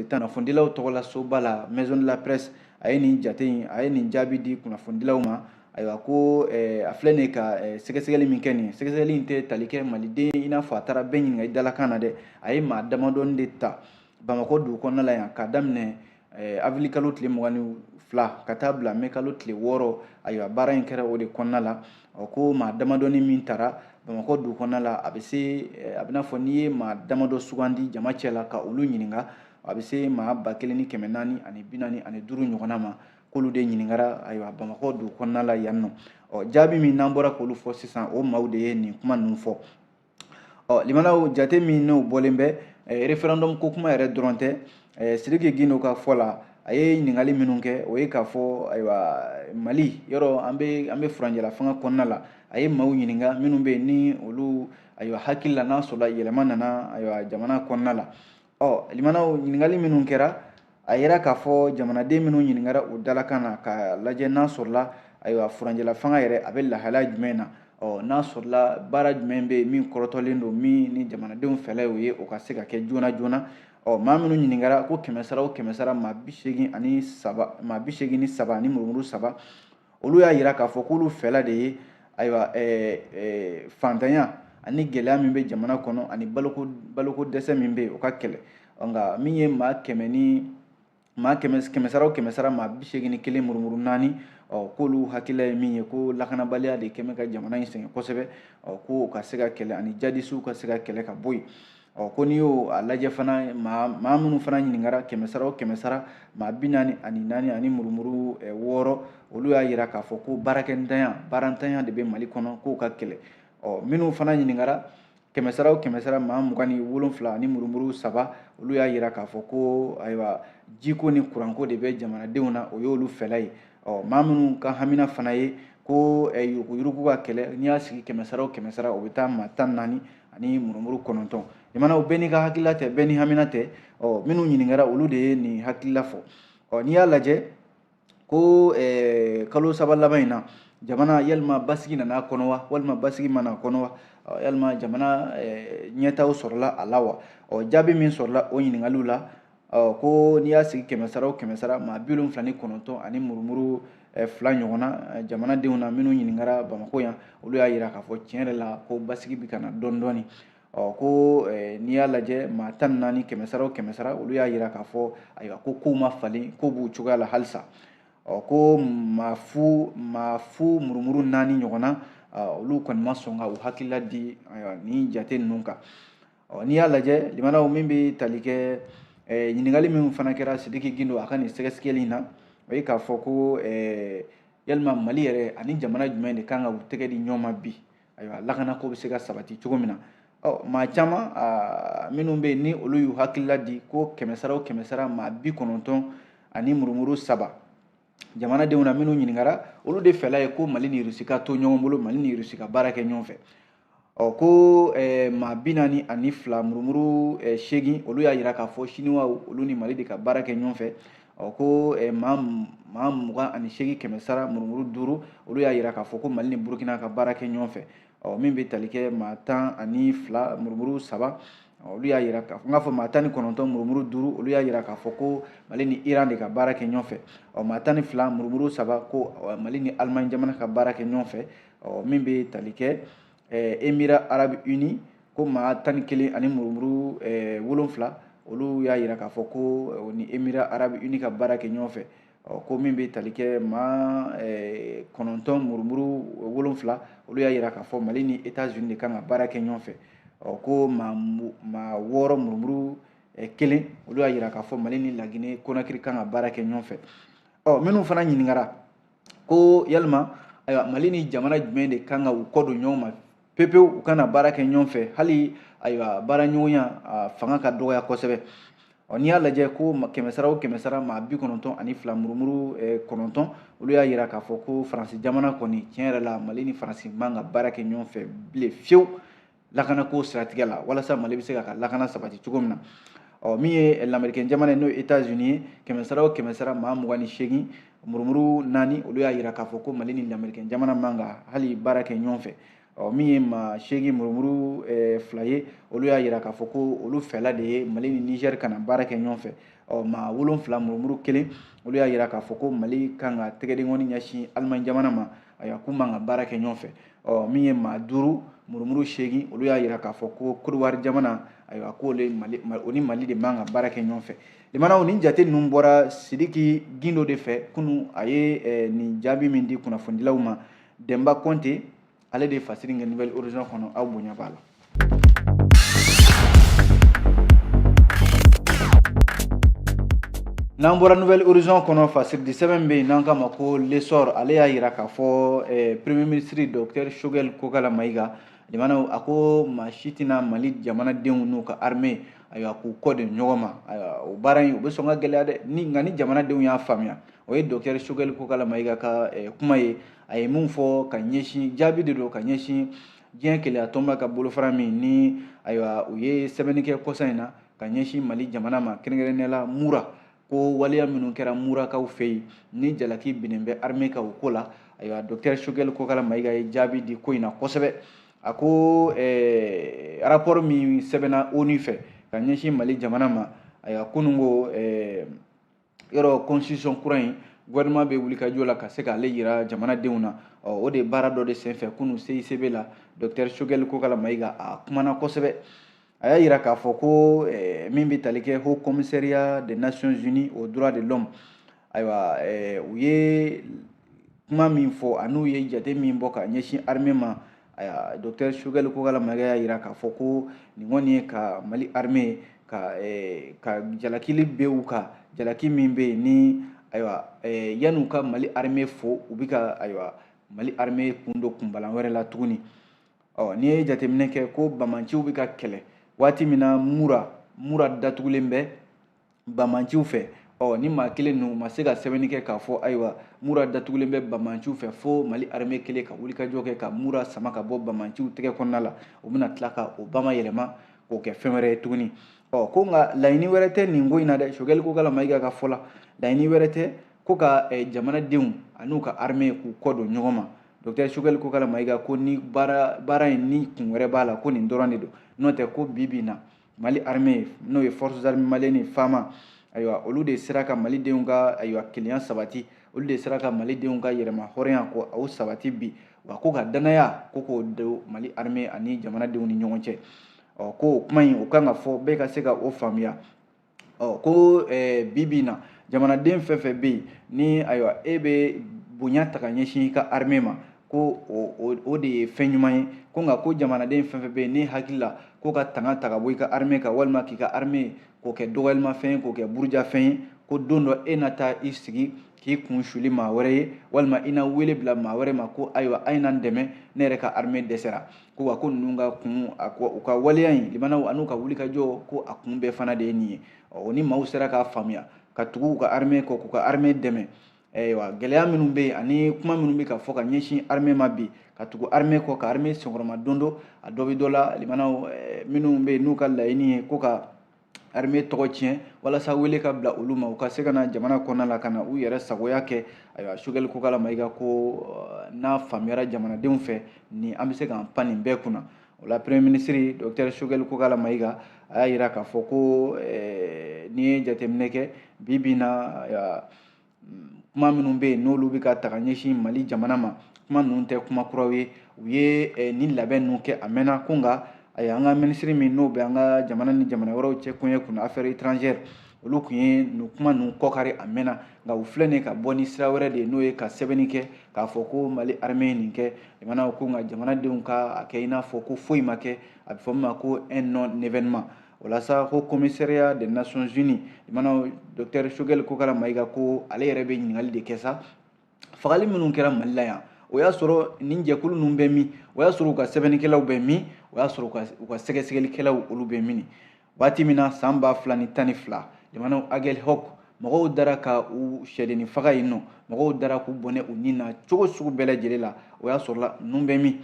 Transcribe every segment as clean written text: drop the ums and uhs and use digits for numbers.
tile tan kunnafonidilaw tɔgɔ la soba la maison de la presse a ye nin jate in a ye nin jaabi di kunnafonidilaw ma ayiwa ko a filɛ nin ka sɛgɛsɛgɛli min kɛ nin sɛgɛsɛgɛli in tɛ tali kɛ maliden i n'a fɔ a taara bɛɛ ɲininka i dalakan na dɛ a ye maa damadɔni de ta bamakɔ dugu kɔnɔna la yan k'a daminɛ avril kalo tile 22 ka taa bila mai kalo tile 6 ayiwa baara in kɛra o de kɔnɔna la ko maa damadɔni min taara bamakɔ dugu kɔnɔna la a bɛ n'a fɔ n'i ye maa damadɔ sugandi jama cɛ la ka olu ɲininka a bɛ se maa 1445 ɲɔgɔnna ma k'olu de ɲininkara ayiwa bamakɔ dugu kɔnɔna la yan nɔ jaabi min n'an bɔra k'olu fɔ sisan o maaw de ye nin kuma ninnu fɔ limanaw jate min n'o bɔlen bɛ référendum ko kuma yɛrɛ dɔrɔn tɛ Sidiki Gindo ka fɔ la a ye ɲininkali minnu kɛ o ye k'a fɔ ayiwa Mali yɔrɔ an bɛ furanjɛla fanga kɔnɔna la a ye maaw ɲininka minnu bɛ yen ni olu ayiwa hakili la n'a sɔrɔla yɛlɛma nana ayiwa jamana kɔnɔna la limanaw ɲininkali minnu kɛra a yera k'a fɔ jamanaden minnu ɲininkara o dalakan na ka lajɛ n'a sɔrɔla ayiwa furanjɛla fanga yɛrɛ a bɛ lahalaya jumɛn na n'a sɔrɔla baara jumɛn bɛ yen min kɔrɔtɔlen don min ni jamanadenw fɛla y'o ye o ka se ka kɛ joona joona maa minnu ɲininkara ko 100 o 100 maa 83 ani murumuru 3 olu y'a yira k'a fɔ k'olu fɛla de ye ayiwa fantanya ani gɛlɛya min bɛ jamana kɔnɔ ani baloko dɛsɛ min bɛ yen o ka kɛlɛ nka min ye maa 100 o 100 maa 81 murumuru 4 k'olu hakilila ye min ye ko lakanabaliya de kɛmɛ ka jamana in sɛgɛn kosɛbɛ ko ka se ka kɛlɛ ani jadisiw ka se ka kɛlɛ ka bɔ yen ko n'i y'o a lajɛ fana maa minnu fana ɲininkara 100 o 100 maa 44 ani murumuru 6 olu y'a yira k'a fɔ ko baarantanya de bɛ Mali kɔnɔ k'o ka kɛlɛ minnu fana ɲininkara 100 o 100 maa 27 ani murumuru 3 olu y'a yira k'a fɔ ko ayiwa jiko ni kuranko de bɛ jamanadenw na o y'olu fɛla ye maa minnu ka hamina fana ye ko yuruguyurugu ka kɛlɛ n'i y'a sigi 100 o 100 o bɛ taa maa 14 ani murumuru 9 jamanaw bɛɛ n'i ka hakilila tɛ bɛɛ ni hamina tɛ minnu ɲininkara olu de ye nin hakilila fɔ n'i y'a lajɛ ko kalo 3 laban in na jamana yalima basigi nana kɔnɔ wa walima basigi mana kɔnɔ wa yalima jamana ɲɛtaw sɔrɔla a la wa jaabi min sɔrɔla o ɲininkaliw la ko n'i y'a sigi 100 o 100 maa 79 ani murumuru 2 ɲɔgɔnna jamanadenw na minnu ɲininkara Bamakɔ yan olu y'a yira k'a fɔ tiɲɛ yɛrɛ la ko basigi bɛ ka na dɔɔni dɔɔni ko n'i y'a lajɛ maa 14 100 o 100 olu y'a yira k'a fɔ ayiwa ko kow ma falen ko b'u cogoya la halisa ko maa fu murumuru 4 ɲɔgɔnna olu kɔni ma sɔn ka u hakilila di nin jate ninnu kan n'i y'a lajɛ limanaw min bɛ tali kɛ ɲininkali min fana kɛra Sidiki Gindo a ka nin sɛgɛsɛgɛli in na o ye k'a fɔ ko yalima Mali yɛrɛ ani jamana jumɛn de kan ka u tɛgɛ di ɲɔgɔn ma bi ayiwa lakana ko bɛ se ka sabati cogo min na maa caman minnu bɛ yen ni olu y'u hakilila di ko 100 o 100 maa 90 ani murumuru 3 jamanadenw na minnu ɲininkara olu de fɛla ye ko Mali ni Rusi ka to ɲɔgɔn bolo Mali ni Rusi ka baara kɛ ɲɔgɔn fɛ ko maa 42 murumuru 8 olu y'a yira k'a fɔ Chinois olu ni Mali de ka baara kɛ ɲɔgɔn fɛ ko maa 28 100 murumuru 5 olu y'a yira k'a fɔ ko Mali ni Burkina ka baara kɛ ɲɔgɔn fɛ min bɛ tali kɛ maa 12 murumuru 3 olu y'a yira k'a fɔ n k'a fɔ maa 19 murumuru 5 olu y'a yira k'a fɔ ko Mali ni Iran de ka baara kɛ ɲɔgɔn fɛ maa 12 murumuru 3 ko Mali ni Allemagne jamana ka baara kɛ ɲɔgɔn fɛ min bɛ tali kɛ Émirats Arabes Unis ko maa 11 ani murumuru 7 olu y'a yira k'a fɔ ko ni Émirats Arabes Unis ka baara kɛ ɲɔgɔn fɛ ko min bɛ tali kɛ maa 9 murumuru 7 olu y'a yira k'a fɔ Mali ni États-Unis de kan ka baara kɛ ɲɔgɔn fɛ ko maa 6 murumuru 1 olu y'a yira k'a fɔ Mali ni Laginɛ Conakry kan ka baara kɛ ɲɔgɔn fɛ minnu fana ɲininkara ko yalima ayiwa Mali ni jamana jumɛn de kan ka u kɔ don ɲɔgɔn ma pepewu u kana baara kɛ ɲɔgɔn fɛ hali ayiwa baara ɲɔgɔnya fanga ka dɔgɔya kosɛbɛ n'i y'a lajɛ ko 100 o 100 maa 92 murumuru 9 olu y'a yira k'a fɔ ko Faransi jamana kɔni tiɲɛ yɛrɛ la Mali ni Faransi man ka baara kɛ ɲɔgɔn fɛ bilen fiyewu lakanako siratigɛ la walasa Mali bɛ se ka lakana sabati cogo min na min ye l'Américain jamana n'o ye États-Unis ye 100 o 100 maa 28 murumuru 4 olu y'a yira k'a fɔ ko Mali ni l'Américain jamana man ka hali baara kɛ ɲɔgɔn fɛ min ye maa 8 murumuru 2 ye olu y'a yira k'a fɔ ko olu fɛla de ye Mali ni Niger kana baara kɛ ɲɔgɔn fɛ ma 7 murumuru 1 olu y'a yira k'a fɔ ko Mali kan ka tɛgɛdenkɔni ɲɛsin Allemagne jamana ma k'u man ka baara kɛ ɲɔgɔn fɛ min ye maa 5 murumuru 8 olu y'a yira k'a fɔ ko Côte d'Ivoire jamana k'olu o ni Mali de man ka baara kɛ ɲɔgɔn fɛ limanaw ni jate ninnu bɔra Sidiki Gindo de fɛ kunu a ye nin jaabi min di kunnafonidilaw ma Demba Konte ale de fasiri kɛ Nouvelle Horizon kɔnɔ aw bonya b'a la. N'an bɔra Nouvelle Horizon kɔnɔ fasiridi sɛbɛn bɛ yen n'an k'a ma ko l'essor ale y'a yira k'a fɔ premier ministre Dr Choguel Kokala Mayiga limanaw a ko maa si tɛna Mali jamanadenw n'u ka armée k'u kɔ de ɲɔgɔn ma o baara in o bɛ sɔn ka gɛlɛya dɛ nka ni jamanadenw y'a faamuya o ye Dr Choguel Kokala Mayiga ka kuma ye a ye mun fɔ ka ɲɛsin jaabi de don ka ɲɛsin diɲɛ keleya tɔnba ka bolofara min ni u ye sɛbɛnni kɛ kɔsa in na ka ɲɛsin Mali jamana ma kɛrɛnkɛrɛnnenya la mura ko waleya minnu kɛra murakaw fɛ yen ni jalaki binnen bɛ armée ka o ko la Dr Choguel Kokala Mayiga ye jaabi di ko in na kosɛbɛ a ko rapport min sɛbɛnna ONU fɛ ka ɲɛsin Mali jamana ma kunun ko yɔrɔ constitution kura in gouvernement bɛ wuli ka jɔ la ka se k'ale yira jamanadenw na o de baara dɔ de senfɛ kunun CICB la Dr Choguel Kokala Mayiga a kumana kosɛbɛ a y'a yira k'a fɔ ko min bɛ tali kɛ Haut Commissariat des Nations Unies aux droits de l'homme u ye kuma min fɔ an'u ye jate min bɔ ka ɲɛsin armée ma Dr Choguel Kokala Mayiga y'a yira k'a fɔ ko nin kɔni ye ka Mali armée ka jalakili bɛ u kan jalaki min bɛ yen ni yan'u ka Mali armée fo u bɛ ka Mali armée kun don kunbalan wɛrɛ la tuguni n'i ye jateminɛ kɛ ko bamanciw bɛ ka kɛlɛ waati min na mura datugulen bɛ bamanciw fɛ ni maa kelen ninnu ma se ka sɛbɛnni kɛ k'a fɔ mura datugulen bɛ bamanciw fɛ fo Mali armée kelen ka wulikajɔ kɛ ka mura sama ka bɔ bamanciw tɛgɛ kɔnɔna la u bɛna tila ka o bamayɛlɛma k'o kɛ fɛn wɛrɛ ye tuguni ko nka laɲini wɛrɛ tɛ nin ko in na dɛ Choguel Kokala Mayiga ka fɔ la laɲini wɛrɛ tɛ ko ka jamanadenw an'u ka armée k'u kɔ don ɲɔgɔn ma Dr Choguel Kokala Mayiga ko ni baara in ni kun wɛrɛ b'a la ko nin dɔrɔn de don n'o tɛ ko bi in na Mali armée n'o ye forces armées maliennes fama olu de sera ka malidenw ka kelenya sabati olu de sera ka malidenw ka yɛrɛma hɔrɔnya ko o sabati bi wa ko ka danaya ko k'o don Mali armée ani jamanadenw ni ɲɔgɔn cɛ ko kuma in o kan ka fɔ bɛɛ ka se ka o faamuya ko bi na jamanaden fɛn fɛn bɛ yen ni e bɛ bonya ta ka ɲɛsin i ka armée ma ko o de ye fɛn ɲuman ye ko nka ko jamanaden fɛn fɛn bɛ yen ni hakili la ko ka tanga ta ka bɔ i ka armée kan walima k'i ka armée k'o kɛ dɔgɔyalima k'o kɛ burujafɛn ye ko don dɔ e na taa i sigi k'i kun suli maa wɛrɛ ye walima i na wele bila maa wɛrɛ ma ko ayiwa a ye na n dɛmɛ ne yɛrɛ ka armée dɛsɛra ko wa ko ninnu ka kun u ka waleya in limanaw an'u ka wulikajɔ ko a kun bɛɛ fana de ye nin ye o ni maaw sera k'a faamuya ka tugu u ka armée kɔ k'u ka armée dɛmɛ gɛlɛya minnu bɛ yen ani kuma minnu bɛ ka fɔ ka ɲɛsin armée ma bi ka tugu armée kɔ ka armée senkɔrɔma don dɔ a dɔ bɛ dɔ la limanaw minnu bɛ yen n'u ka laɲini ye ko ka armée tɔgɔ tiɲɛ walasa wele ka bila olu ma u ka se ka na jamana kɔnɔna la ka na u yɛrɛ sagoya kɛ Choguel Kokala Mayiga ko n'a faamuyara jamanadenw fɛ ni an bɛ se k'an pan nin bɛɛ kunna o la premier ministre Dr Choguel Kokala Mayiga a y'a yira k'a fɔ ko n'i ye jateminɛ kɛ bi na kuma minnu bɛ yen n'olu bɛ ka ta ka ɲɛsin Mali jamana ma kuma ninnu tɛ kuma kuraw ye u ye nin labɛn ninnu kɛ a mɛnna ko nka an ka ministre min n'o bɛ an ka jamana ni jamana wɛrɛw cɛ kun ye kunna affaires étrangères olu kun ye nin kuma ninnu kɔkari a mɛnna nka u filɛ nin ka bɔ ni sira wɛrɛ de ye n'o ye ka sɛbɛnni kɛ k'a fɔ ko Mali armée ye nin kɛ jamanaw ko nka jamanadenw ka a kɛ i n'a fɔ ko foyi ma kɛ a bɛ fɔ min ma ko un non événement o la sa Haut Commissariat des Nations Unies jamanaw Dr Choguel Kokala Mayiga ko ale yɛrɛ bɛ ɲininkali de kɛ sa fagali minnu kɛra Mali la yan o y'a sɔrɔ nin jɛkulu ninnu bɛ min o y'a sɔrɔ u ka sɛbɛnnikɛlaw bɛ min o y'a sɔrɔ u ka sɛgɛsɛgɛlikɛlaw olu bɛ min waati min na san 2012 jamanaw Agel Hawk mɔgɔw dara ka u sɛdennin faga yen nɔ mɔgɔw dara k'u bɔnɛ u ni na cogo sugu bɛɛ lajɛlen la o y'a sɔrɔla ninnu bɛ min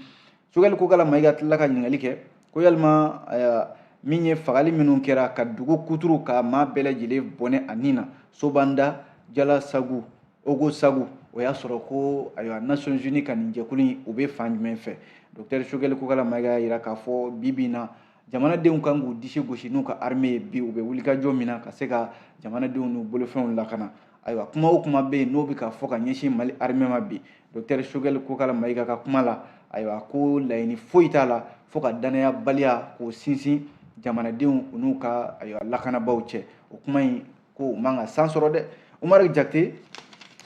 Choguel Kokala Mayiga tilala ka ɲininkali kɛ ko yalima min ye fagali minnu kɛra ka dugu kuturu ka maa bɛɛ lajɛlen bɔnɛ a ni na Sobanda Jala Sagu Ogo Sagu o y'a sɔrɔ ko Nations Unies ka nin jɛkulu in u bɛ fan jumɛn fɛ Dr Choguel Kokala Mayiga y'a yira k'a fɔ bi na jamanadenw kan k'u disi gosi n'u ka armée ye bi u bɛ wulikajɔ min na ka se ka jamanadenw n'u bolofɛnw lakana ayiwa kuma o kuma bɛ yen n'o bɛ ka fɔ ka ɲɛsin Mali armée ma bi docteur Choguel Kokala Mayiga ka kuma la ayiwa ko laɲini foyi t'a la fo ka danayabaliya k'o sinsin jamanadenw u n'u ka ayiwa lakanabaaw cɛ o kuma in ko u man ka san sɔrɔ dɛ Umaru Jakite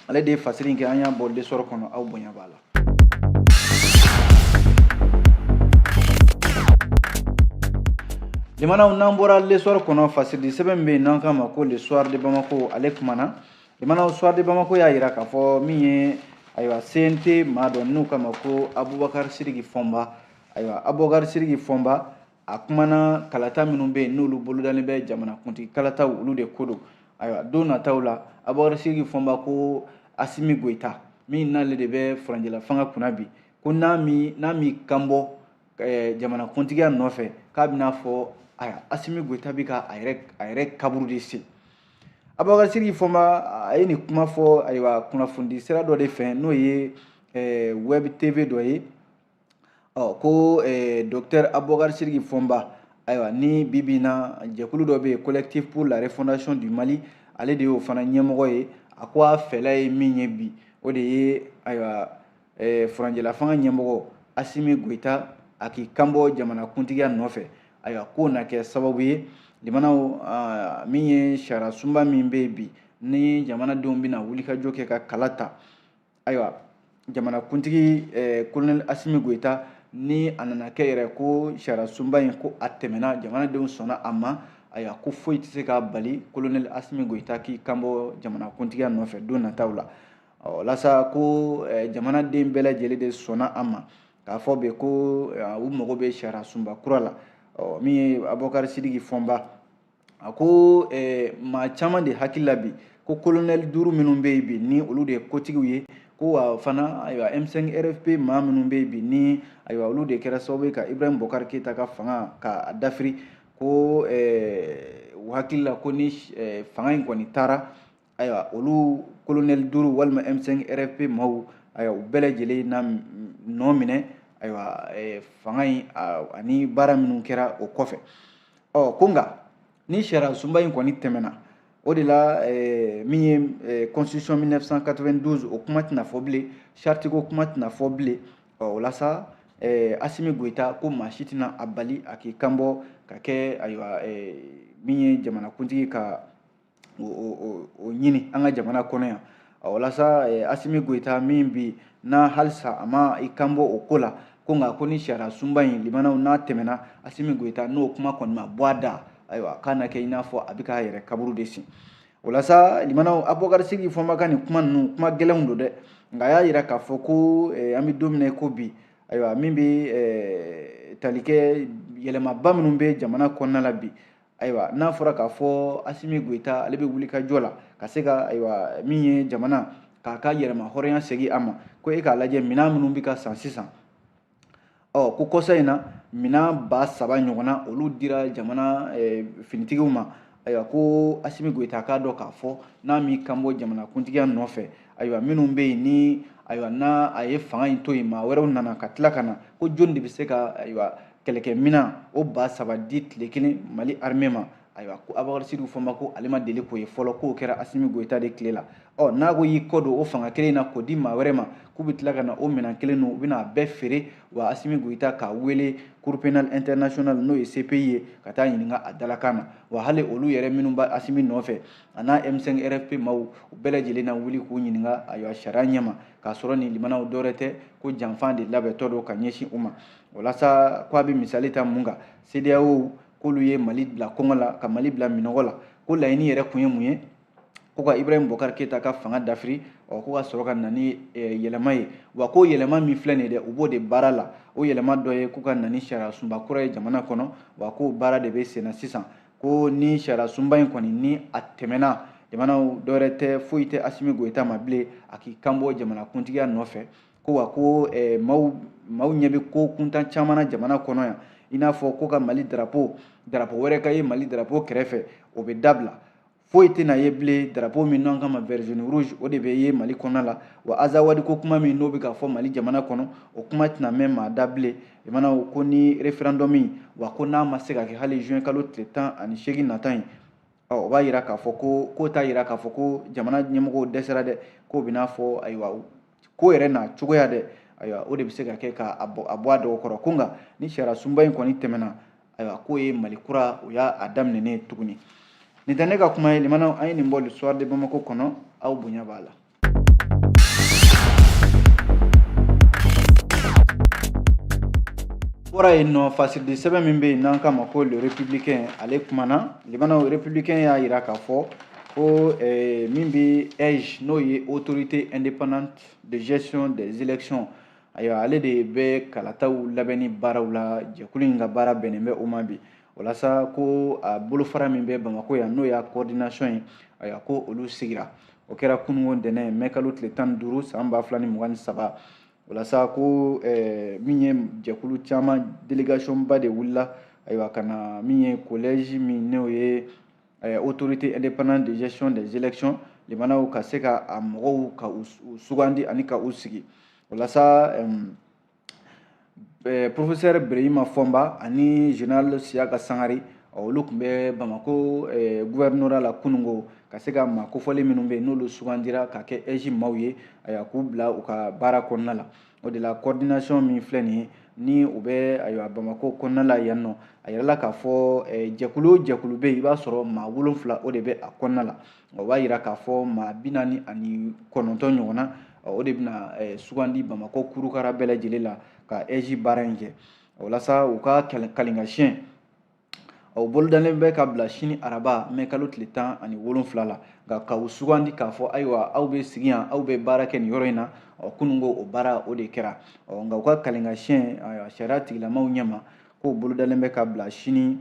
ale de ye fasiri kɛ an y'a bɔ lesɔrɔ kɔnɔ aw bonya b'a la. Limanaw n'an bɔra lesɔrɔ kɔnɔ fasiri sɛbɛn bɛ yen n'an k'a ma ko le soir de Bamako ale kumana Limanaw soir de Bamako y'a jira k'a fɔ min ye ayiwa CNT maa dɔ n'u k'a ma ko Abubakar Sidiki Fɔnba ayiwa Abubakar Sidiki Fɔnba a kumana kalata minnu bɛ yen n'olu bolodalen bɛ jamanakuntigi kalataw olu de ko don ayiwa don nataw la Abubakar Sidiki Fɔnba ko Asimi Goyita min n'ale de bɛ furanjɛla fanga kunna bi ko n'a mi kanbɔ jamanakuntigiya nɔfɛ k'a bɛna fɔ Asimi Goyita bɛ ka a yɛrɛ kaburu de se Abubakar Sidiki Fɔnba a ye nin kuma fɔ ayiwa kunnafoni sira dɔ de fɛ n'o ye web TV dɔ ye ko docteur Abubakar Sidiki Fɔnba ayiwa ni bibi na jɛkulu dɔ bɛ yen collectif pour la refondation du Mali ale de y'o fana ɲɛmɔgɔ ye a ko a fɛla ye min ye bi o de ye ayiwa furanjɛla fanga ɲɛmɔgɔ Asimi Goyita a k'i kanbɔ jamanakuntigiya nɔfɛ ayiwa k'o na kɛ sababu ye Limanaw min ye sariya sunba min bɛ yen bi ni jamanadenw bɛna wulikajɔ kɛ ka kala ta ayiwa jamanakuntigi colonel Asimi Goyita ni a nana kɛ yɛrɛ ko sariya sunba in ko a tɛmɛna jamanadenw sɔnna a ma ayiwa ko foyi tɛ se ka bali colonel Asimi Goyita k'i kanbɔ jamanakuntigiya nɔfɛ don nataw la walasa ko jamanaden bɛɛ lajɛlen de sɔnna a ma k'a fɔ bɛ ko u mago bɛ sariya sunba kura la min ye Abubakar Sidiki Fɔnba a ko maa caman de hakili la bi ko colonel 5 minnu bɛ yen bi ni olu de ye kotigiw ye ko wa fana ayiwa M5 RFP maa minnu bɛ yen bi ni ayiwa olu de kɛra sababu ye ka Ibrahim Bokar Keita ka fanga ka dafiri ko u hakili la ko ni fanga in kɔni taara ayiwa olu colonel 5 walima M5 RFP maaw ayiwa u bɛɛ lajɛlen na nɔ minɛ ayiwa fanga in ani baara minnu kɛra o kɔfɛ ko nka ni sariya sunba in kɔni tɛmɛna o de la min ye constitution 1992 o kuma tɛna fɔ bilen charte ko kuma tɛna fɔ bilen o la sa Asimi Goyita ko maa si tɛna a bali a k'i kanbɔ ka kɛ ayiwa min ye jamanakuntigi ka o ɲini an ka jamana kɔnɔ yan o la sa Asimi Goyita min bi na halisa a ma i kanbɔ o ko la ko nka ko ni sariya sunba in Limanaw n'a tɛmɛna Asimi Goyita n'o kuma kɔni ma bɔ a da ayiwa k'a na kɛ i n'a fɔ a bɛ k'a yɛrɛ kaburu de sin o la sa Limanaw Abubakar Sidiki Fɔnba ka nin kuma ninnu kuma gɛlɛnw don dɛ nka a y'a jira k'a fɔ ko an bɛ don min na ko bi ayiwa min bɛ tali kɛ yɛlɛmaba minnu bɛ jamana kɔnɔna la bi ayiwa n'a fɔra k'a fɔ Asimi Goyita ale bɛ wulikajɔ la ka se ka ayiwa min ye jamana k'a ka yɛrɛma hɔrɔnya segin a ma ko e k'a lajɛ minɛn minnu bɛ ka san sisan ko kɔsa in na minɛn 3,000 ɲɔgɔnna olu dira jamana finitigiw ma ayiwa ko Asimi Goyita k'a dɔn k'a fɔ n'a m'i kanbɔ jamanakuntigiya nɔfɛ ayiwa minnu bɛ yen ni ayiwa n'a a ye fanga in to yen maa wɛrɛw nana ka tila ka na ko jɔnni de bɛ se ka ayiwa kɛlɛkɛminɛn o 3,000 di tile kelen Mali armée ma ayiwa ko Abubakar Sidiki Fɔnba ko ale ma deli k'o ye fɔlɔ k'o kɛra Asimi Goyita de tile la n'a ko y'i kɔ don o fanga kelen na k'o di maa wɛrɛ ma k'u bɛ tila ka na o minɛn kelen ninnu u bɛna a bɛɛ feere wa Asimi Goyita k'a wele Cour pénale internationale n'o ye CPI ye ka taa ɲininka a dalakan na wa hali olu yɛrɛ minnu bɛ Asimi nɔfɛ a n'a M5 RFP maaw u bɛɛ lajɛlen na wuli k'u ɲininka ayiwa sariya ɲɛma k'a sɔrɔ nin Limanaw dɔwɛrɛ tɛ ko janfan de labɛntɔ don ka ɲɛsin u ma walasa ko a bɛ misali ta mun kan CEDEAO k'olu ye Mali bila kɔngɔ la ka Mali bila minɔgɔ la ko laɲini yɛrɛ kun ye mun ye ko ka Ibrahim Bokar Keita ka fanga dafiri ko ka sɔrɔ ka na ni yɛlɛma ye wa ko yɛlɛma min filɛ nin ye dɛ u b'o de baara la o yɛlɛma dɔ ye ko ka na ni sariya sunba kura ye jamana kɔnɔ wa ko baara de bɛ sen na sisan ko ni sariya sunba in kɔni ni a tɛmɛna jamanaw dɔwɛrɛ tɛ foyi tɛ Asimi Goyita ma bilen a k'i kanbɔ jamanakuntigiya nɔfɛ ko wa ko maaw ɲɛ bɛ ko kuntan caman na jamana kɔnɔ yan i n'a fɔ ko ka Mali drapeau wɛrɛ ka ye Mali drapeau kɛrɛfɛ o bɛ dabila foyi tɛna ye bilen drapeau min n'an kama vert jaune rouge o de bɛ ye Mali kɔnɔna la wa azawadi ko kuma min n'o bɛ ka fɔ Mali jamana kɔnɔ o kuma tɛna mɛn maa da bilen i mana ko ni référendum wa ko n'a ma se ka kɛ hali juin kalo tile 18 nata in o b'a yira k'a fɔ ko t'a yira k'a fɔ ko jamana ɲɛmɔgɔw dɛsɛra dɛ k'o bɛ n'a fɔ ayiwa ko yɛrɛ n'a cogoya dɛ ayiwa o de bɛ se ka kɛ k'a bɔ a dɔw kɔrɔ ko nka ni sariya sunba in kɔni tɛmɛna ayiwa k'o ye Mali kura o y'a daminɛnen tuguni nin tɛ ne ka kuma ye limanaw an ye nin bɔ l'histoire de Bamako kɔnɔ aw bonya b'a la. Bɔra yen nɔ fasiridi sɛbɛn min bɛ yen n'an k'a ma ko le républicain ale kumana limanaw républicain y'a yira k'a fɔ ko min bɛ EJ n'o ye autorité indépendante de gestion des élections ayiwa ale de bɛ kalataw labɛnni baaraw la jɛkulu in ka baara bɛnnen bɛ o ma bi walasa ko a bolofara min bɛ Bamako yan n'o y'a coordination ye ayiwa ko olu sigira o kɛra kunungo ntɛnɛn mai kalo tile 15 san 2023 walasa ko min ye jɛkulu caman délégation ba de wulila ayiwa ka na min ye collège min n'o ye autorité indépendante de gestion des élections limanaw ka se ka a mɔgɔw ka u sugandi ani ka u sigi walasa professeur Birahima Fɔnba ani général Siyaka Sangare olu tun bɛ Bamako gouvernorat la kunungo ka se ka maa kofɔlen minnu bɛ yen n'olu sugandira ka kɛ EJ maaw ye ayiwa k'u bila u ka baara kɔnɔna la o de la coordination min filɛ nin ye ni u bɛ ayiwa Bamako kɔnɔna la yan nɔ a yirala k'a fɔ jɛkulu o jɛkulu bɛ yen i b'a sɔrɔ maa 7 o de bɛ a kɔnɔna la o b'a yira k'a fɔ maa 49 ɲɔgɔn na o de bɛna sugandi Bamako kurukara bɛɛ lajɛlen la ka EJ baara in kɛ walasa u ka kalinkasiyɛn o bolodalen bɛ ka bila sini araba mai kalo tile 17 la nka ka u sugandi k'a fɔ ayiwa aw bɛ sigi yan aw bɛ baara kɛ nin yɔrɔ in na kunungo o baara o de kɛra nka u ka kalinkasiyɛn sariya tigilamaw ɲɛma k'o bolodalen bɛ ka bila sini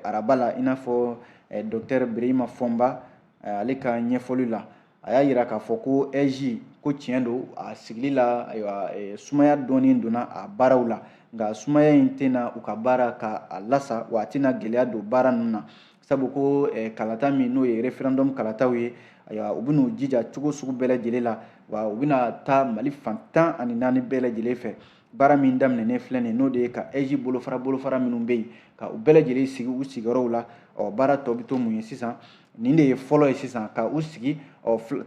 araba la i n'a fɔ docteur Birahima Fɔnba ale ka ɲɛfɔli la a y'a yira k'a fɔ ko EJ ko tiɲɛ don a sigili la ayiwa sumaya dɔɔnin donna a baaraw la nka sumaya in tɛna u ka baara ka a lasa wa a tɛna gɛlɛya don baara ninnu na sabu ko kalata min n'o ye référendum kalataw ye ayiwa u bɛn'u jija cogo sugu bɛɛ lajɛlen la wa u bɛna taa Mali fan 14 bɛɛ lajɛlen fɛ baara min daminɛnen filɛ nin n'o de ye ka EJ bolofara minnu bɛ yen ka u bɛɛ lajɛlen sigi u sigiyɔrɔw la baara tɔ bɛ to mun ye sisan nin de ye fɔlɔ ye sisan ka u sigi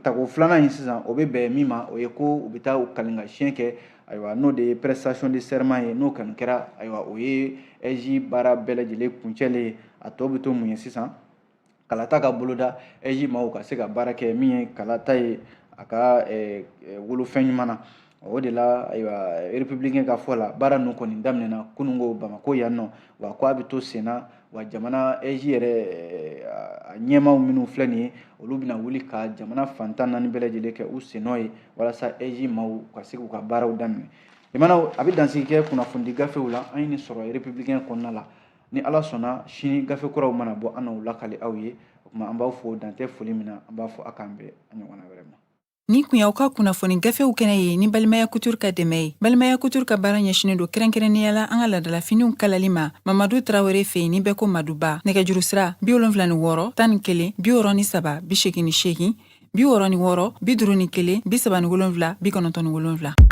tago filanan in sisan o bɛ bɛn min ma o ye ko u bɛ taa u kalinkasiyɛn kɛ ayiwa n'o de ye prestation de serment ye n'o kɔni kɛra ayiwa o ye EJ baara bɛɛ lajɛlen kuncɛlen ye a tɔ bɛ to mun ye sisan kalata ka boloda EJ maaw ka se ka baara kɛ min ye kalata ye a ka wolofɛn ɲuman na o de la ayiwa républicain ka fɔ la baara ninnu kɔni daminɛna kunungo Bamako yan nɔ wa ko a bɛ to sen na wa jamana EJ yɛrɛ a ɲɛmaaw minnu filɛ nin ye olu bɛna wuli ka jamana fan 14 bɛɛ lajɛlen kɛ u sen nɔ ye walasa EJ maaw ka se k'u ka baaraw daminɛ limanaw a bɛ dansigi kɛ kunnafoni gafew la an ye nin sɔrɔ républicain kɔnɔna la ni Ala sɔnna sini gafe kuraw mana bɔ an n'u lakali aw ye o tuma an b'aw fo dan tɛ foli min na an b'a fɔ a k'an bɛn a ɲɔgɔnna wɛrɛ ma. Ni kun y'aw ka kunnafoni gafew kɛnɛ ye ni Balimaya Couture ka dɛmɛ ye. Balimaya Couture ka baara ɲɛsinen don kɛrɛnkɛrɛnnenya la an ka ladalafiniw kalali ma Mamadu Traoré fɛ yen ni bɛɛ ko Maduba nɛgɛjuru sira 76 11 63 88 66 66 51 37 97